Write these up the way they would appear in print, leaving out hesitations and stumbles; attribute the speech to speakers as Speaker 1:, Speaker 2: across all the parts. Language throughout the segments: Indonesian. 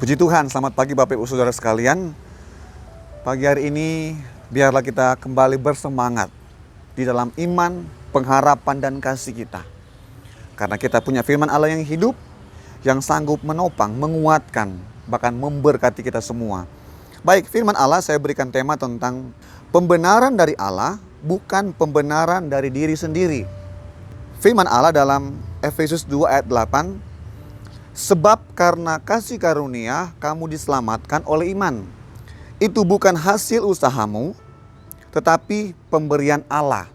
Speaker 1: Puji Tuhan, selamat pagi Bapak Ibu Saudara sekalian. Pagi hari ini biarlah kita kembali bersemangat di dalam iman, pengharapan dan kasih kita. Karena kita punya firman Allah yang hidup, yang sanggup menopang, menguatkan, bahkan memberkati kita semua. Baik, firman Allah saya berikan tema tentang pembenaran dari Allah, bukan pembenaran dari diri sendiri. Firman Allah dalam Efesus 2 ayat 8, sebab karena kasih karunia kamu diselamatkan oleh iman. Itu bukan hasil usahamu, tetapi pemberian Allah.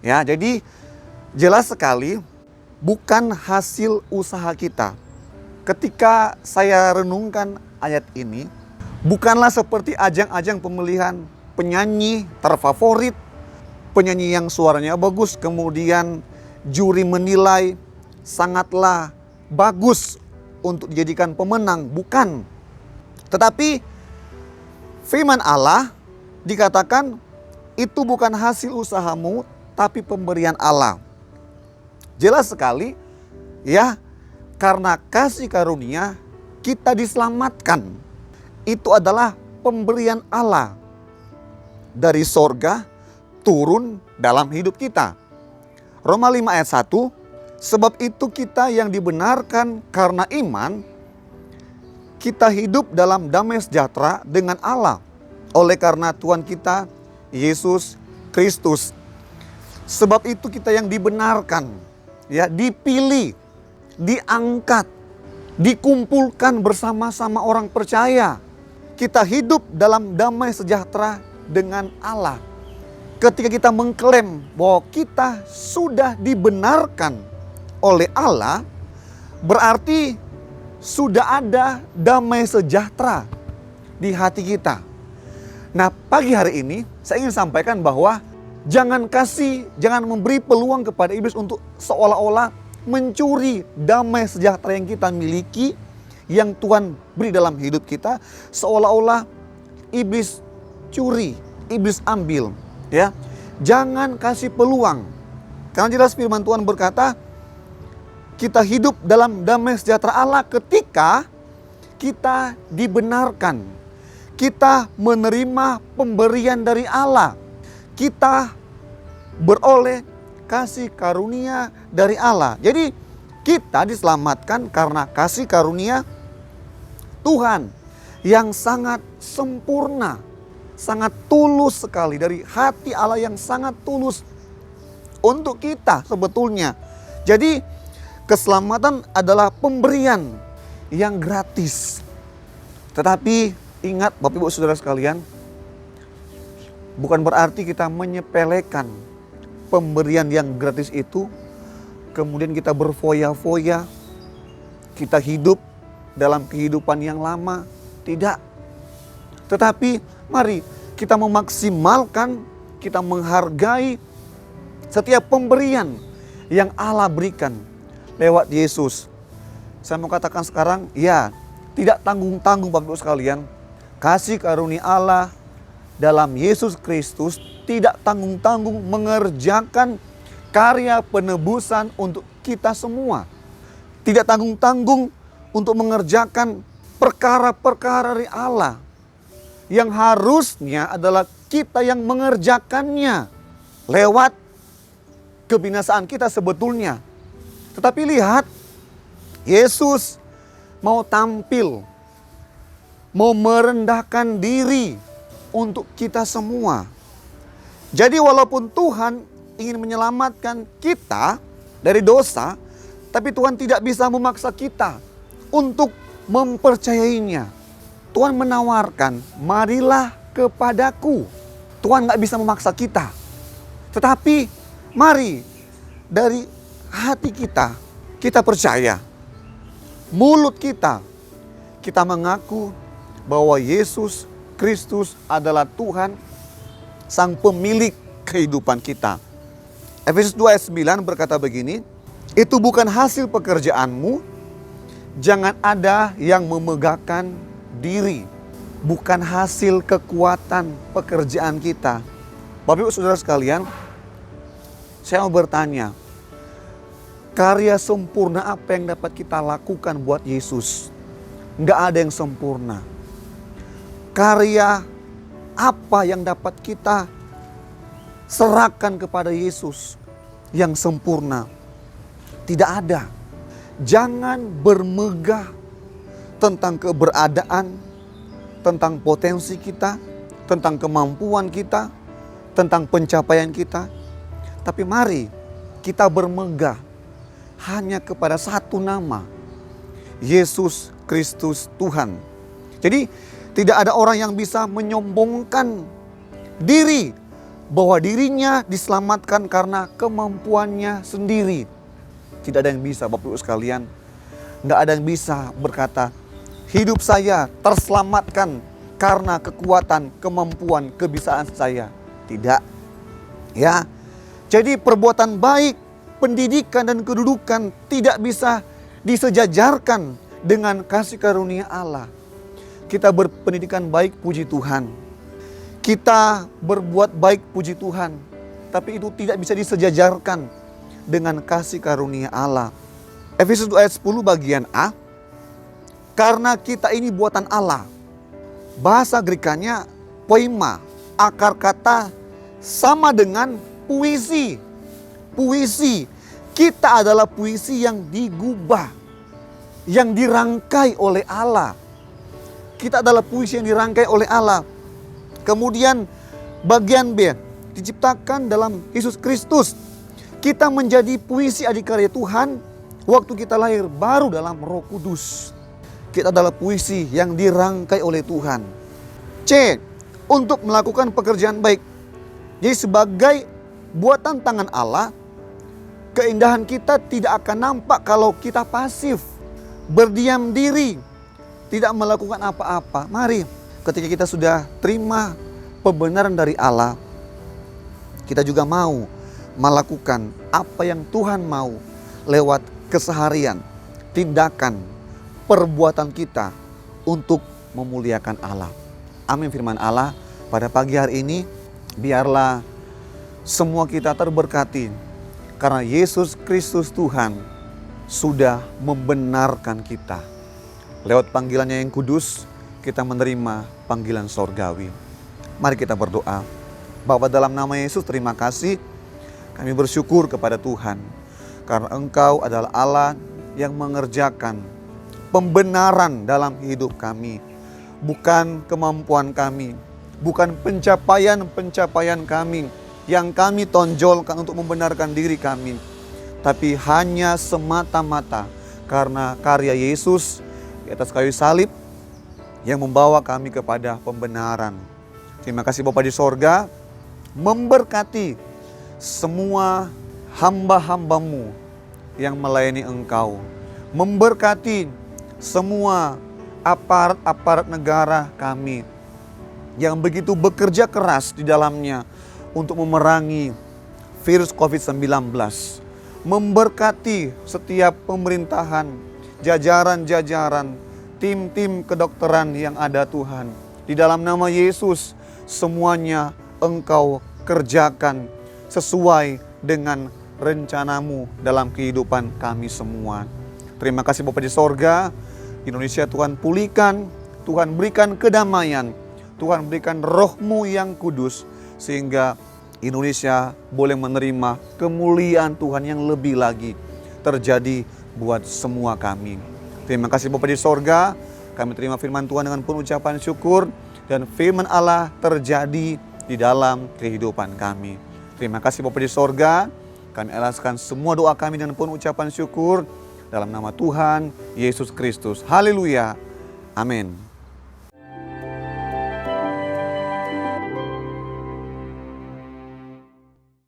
Speaker 1: Ya, jadi jelas sekali bukan hasil usaha kita. Ketika saya renungkan ayat ini, bukanlah seperti ajang-ajang pemilihan penyanyi terfavorit, penyanyi yang suaranya bagus, kemudian juri menilai sangatlah bagus untuk dijadikan pemenang, bukan. Tetapi firman Allah dikatakan itu bukan hasil usahamu, tapi pemberian Allah. Jelas sekali ya, karena kasih karunia kita diselamatkan. Itu adalah pemberian Allah dari sorga turun dalam hidup kita. Roma 5 ayat 1, sebab itu kita yang dibenarkan karena iman, kita hidup dalam damai sejahtera dengan Allah oleh karena Tuhan kita Yesus Kristus. Sebab itu kita yang dibenarkan, ya, dipilih, diangkat, dikumpulkan bersama-sama orang percaya. Kita hidup dalam damai sejahtera dengan Allah. Ketika kita mengklaim bahwa kita sudah dibenarkan oleh Allah, berarti sudah ada damai sejahtera di hati kita. Nah, pagi hari ini saya ingin sampaikan bahwa jangan memberi peluang kepada iblis untuk seolah-olah mencuri damai sejahtera yang kita miliki, yang Tuhan beri dalam hidup kita, seolah-olah iblis curi, iblis ambil, ya. Jangan kasih peluang. Karena jelas firman Tuhan berkata, kita hidup dalam damai sejahtera Allah ketika kita dibenarkan. Kita menerima pemberian dari Allah. Kita beroleh kasih karunia dari Allah. Jadi kita diselamatkan karena kasih karunia Tuhan yang sangat sempurna, sangat tulus sekali, dari hati Allah yang sangat tulus untuk kita sebetulnya. Jadi keselamatan adalah pemberian yang gratis. Tetapi ingat Bapak Ibu Saudara sekalian, bukan berarti kita menyepelekan pemberian yang gratis itu, kemudian kita berfoya-foya, kita hidup dalam kehidupan yang lama. Tidak. Tetapi mari kita memaksimalkan, kita menghargai setiap pemberian yang Allah berikan lewat Yesus. Saya mau katakan sekarang, ya, tidak tanggung-tanggung Bapak Ibu sekalian. Kasih karunia Allah dalam Yesus Kristus tidak tanggung-tanggung mengerjakan karya penebusan untuk kita semua. Tidak tanggung-tanggung untuk mengerjakan perkara-perkara dari Allah yang harusnya adalah kita yang mengerjakannya lewat kebinasaan kita sebetulnya. Tetapi lihat, Yesus mau tampil, mau merendahkan diri untuk kita semua. Jadi walaupun Tuhan ingin menyelamatkan kita dari dosa, tapi Tuhan tidak bisa memaksa kita untuk mempercayainya. Tuhan menawarkan, marilah kepadaku. Tuhan gak bisa memaksa kita. Tetapi mari dari hati kita percaya. Mulut kita mengaku bahwa Yesus Kristus adalah Tuhan, Sang Pemilik kehidupan kita. Efesus 2 ayat 9 berkata begini, itu bukan hasil pekerjaanmu, jangan ada yang memegahkan diri. Bukan hasil kekuatan pekerjaan kita. Bapak Ibu Saudara sekalian, saya mau bertanya, karya sempurna apa yang dapat kita lakukan buat Yesus? nggak ada yang sempurna. Karya apa yang dapat kita serahkan kepada Yesus yang sempurna? Tidak ada. Jangan bermegah tentang keberadaan, tentang potensi kita, tentang kemampuan kita, tentang pencapaian kita. Tapi mari kita bermegah hanya kepada satu nama, Yesus Kristus Tuhan. Jadi tidak ada orang yang bisa menyombongkan diri bahwa dirinya diselamatkan karena kemampuannya sendiri. Tidak ada yang bisa, Bapak Ibu sekalian. Nggak ada yang bisa berkata, hidup saya terselamatkan karena kekuatan, kemampuan, kebisaan saya. Tidak. Ya. Jadi perbuatan baik, pendidikan dan kedudukan tidak bisa disejajarkan dengan kasih karunia Allah. Kita berpendidikan baik, puji Tuhan. Kita berbuat baik, puji Tuhan. Tapi itu tidak bisa disejajarkan dengan kasih karunia Allah. Efesus 2 ayat 10 bagian A. Karena kita ini buatan Allah. Bahasa Grekanya poima. Akar kata sama dengan puisi. Puisi. Kita adalah puisi yang digubah. Yang dirangkai oleh Allah. Kita adalah puisi yang dirangkai oleh Allah. Kemudian bagian B. Diciptakan dalam Yesus Kristus. Kita menjadi puisi adikarya Tuhan waktu kita lahir baru dalam Roh Kudus. Kita adalah puisi yang dirangkai oleh Tuhan. C. Untuk melakukan pekerjaan baik. Jadi sebagai buatan tangan Allah, keindahan kita tidak akan nampak kalau kita pasif, berdiam diri, tidak melakukan apa-apa. Mari ketika kita sudah terima pembenaran dari Allah, kita juga mau melakukan apa yang Tuhan mau lewat keseharian, tindakan, perbuatan kita untuk memuliakan Allah. Amin firman Allah pada pagi hari ini. Biarlah semua kita terberkati karena Yesus Kristus Tuhan sudah membenarkan kita. Lewat panggilannya yang kudus, kita menerima panggilan sorgawi. Mari kita berdoa. Bapa, dalam nama Yesus, terima kasih. Kami bersyukur kepada Tuhan karena Engkau adalah Allah yang mengerjakan pembenaran dalam hidup kami. Bukan kemampuan kami, bukan pencapaian-pencapaian kami yang kami tonjolkan untuk membenarkan diri kami. Tapi hanya semata-mata karena karya Yesus di atas kayu salib yang membawa kami kepada pembenaran. Terima kasih Bapa di sorga, memberkati semua hamba-hambamu yang melayani Engkau. Memberkati semua aparat-aparat negara kami yang begitu bekerja keras di dalamnya untuk memerangi virus COVID-19. Memberkati setiap pemerintahan, jajaran-jajaran, tim-tim kedokteran yang ada Tuhan. Di dalam nama Yesus, semuanya Engkau kerjakan sesuai dengan rencanamu dalam kehidupan kami semua. Terima kasih Bapa di sorga. Indonesia Tuhan pulihkan, Tuhan berikan kedamaian, Tuhan berikan roh-Mu yang kudus. Sehingga Indonesia boleh menerima kemuliaan Tuhan yang lebih lagi terjadi buat semua kami. Terima kasih Bapa di sorga. Kami terima firman Tuhan dengan penuh ucapan syukur. Dan firman Allah terjadi di dalam kehidupan kami. Terima kasih Bapa di sorga. Kami alaskan semua doa kami dengan penuh ucapan syukur. Dalam nama Tuhan Yesus Kristus. Haleluya. Amin.